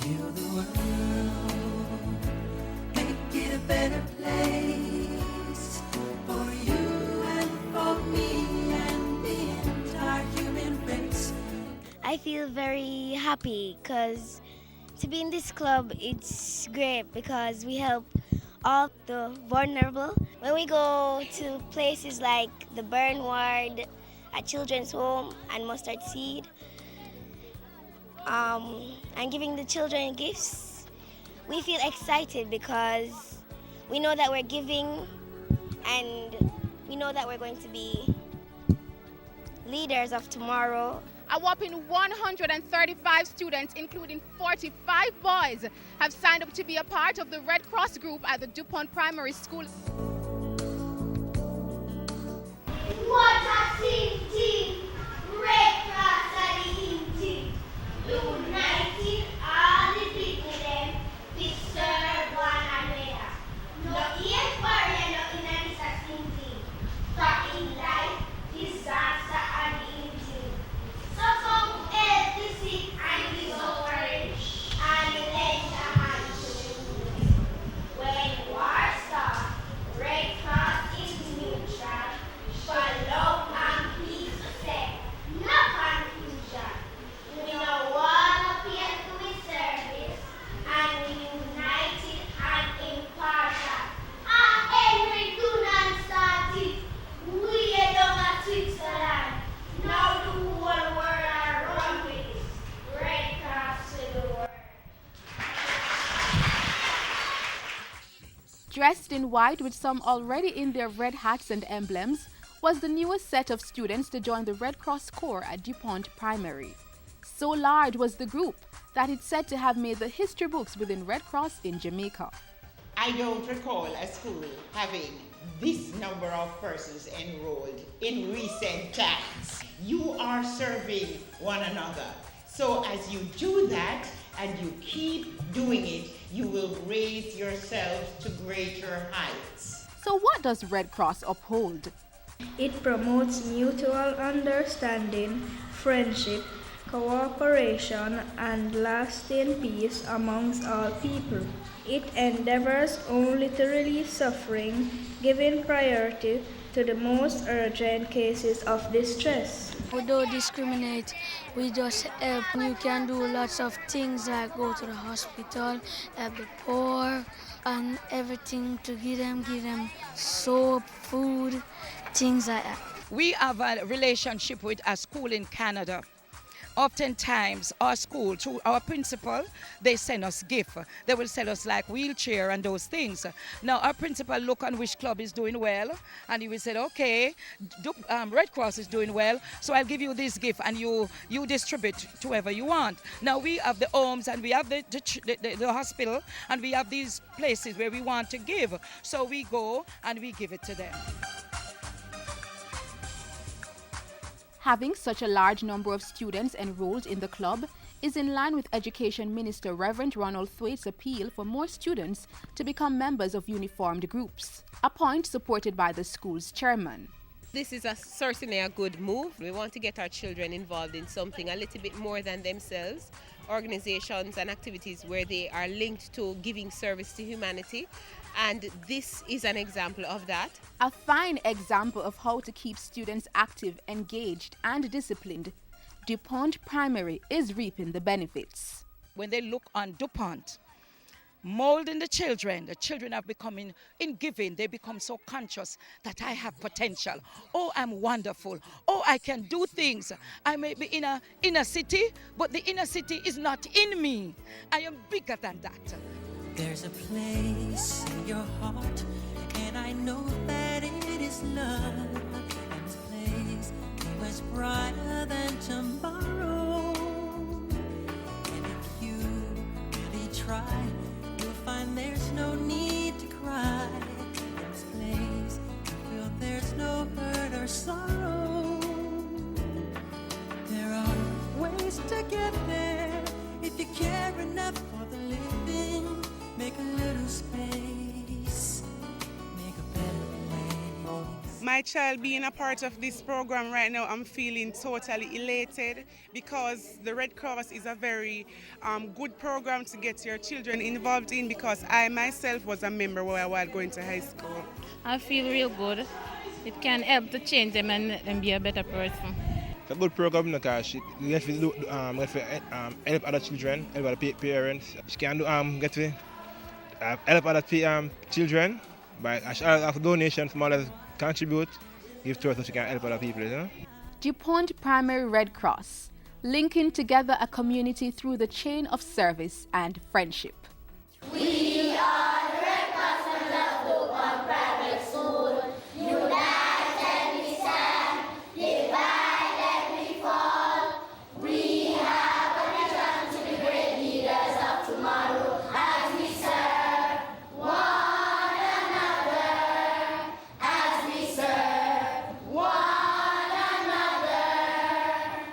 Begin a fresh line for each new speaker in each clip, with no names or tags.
Heal the world, make it a better place for you and for me and the entire human race.
I feel very happy because to be in this club, it's great because we help all the vulnerable. When we go to places like the burn ward, a children's home, and mustard seed, and giving the children gifts, we feel excited because we know that we're giving and we know that we're going to be leaders of tomorrow.
A whopping 135 students, including 45 boys, have signed up to be a part of the Red Cross group at the DuPont Primary School.
What a team! Red Cross are the team. United all the people them, we serve one another. No hate barrier, no in a team. For in life, disaster and in team. So come help the sick and the suffering, and lend a hand to the needy. When war starts, Red Cross is neutral, for love and peace set, no confusion. We know all appear to be service, and we united and impartial. Henry Dunant started, we don't a Switzerland. Now the whole world are run with this. Red Cross to the world.
Dressed in white with some already in their red hats and emblems, was the newest set of students to join the Red Cross Corps at DuPont Primary. So large was the group that it's said to have made the history books within Red Cross in Jamaica.
I don't recall a school having this number of persons enrolled in recent times. You are serving one another. So as you do that and you keep doing it, you will raise yourselves to greater heights.
So what does Red Cross uphold?
It promotes mutual understanding, friendship, cooperation, and lasting peace amongst all people. It endeavors only to relieve suffering, giving priority to the most urgent cases of distress.
We don't discriminate, we just help. You can do lots of things like go to the hospital, help the poor, and everything to give them soap, food, things like that.
We have a relationship with a school in Canada. Oftentimes, our school, through our principal, they send us gifts. They will send us like wheelchair and those things. Now, our principal look on which club is doing well, and he will say, okay, Red Cross is doing well, so I'll give you this gift, and you distribute to whoever you want. Now, we have the homes, and we have the hospital, and we have these places where we want to give. So we go, and we give it to them.
Having such a large number of students enrolled in the club is in line with Education Minister Reverend Ronald Thwaite's appeal for more students to become members of uniformed groups, a point supported by the school's chairman.
This is certainly a good move. We want to get our children involved in something a little bit more than themselves, organizations and activities where they are linked to giving service to humanity. And this is an example of that.
A fine example of how to keep students active, engaged, and disciplined. DuPont Primary is reaping the benefits.
When they look on DuPont, molding the children are becoming, in giving, they become so conscious that I have potential. Oh, I'm wonderful. Oh, I can do things. I may be in a inner city, but the inner city is not in me. I am bigger than that.
There's a place in your heart, and I know that it is love. And this place is much brighter than tomorrow. And if you really try, you'll find there's no need to cry. In this place, you feel there's no hurt or sorrow. There are ways to get there if you care enough for the living. Make a little space, make a better place.
My child being a part of this program right now, I'm feeling totally elated because the Red Cross is a very good program to get your children involved in, because I myself was a member while I was going to high school.
I feel real good. It can help to change them and let them be a better person.
It's a good program because we have to help other children, help other parents. She can get to help other children by a donation from others. Contribute, give to us so she can help other people. You know?
DuPont Primary Red Cross, linking together a community through the chain of service and friendship.
We are the Red Cross of DuPont Private School. Unite and we stand, divide and we fall. We have a vision to be great leaders of tomorrow as we serve one another. As we serve one another.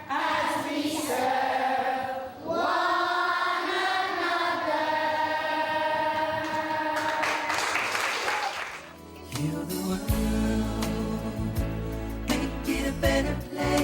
As we serve one another.
Heal the world, make it a better place.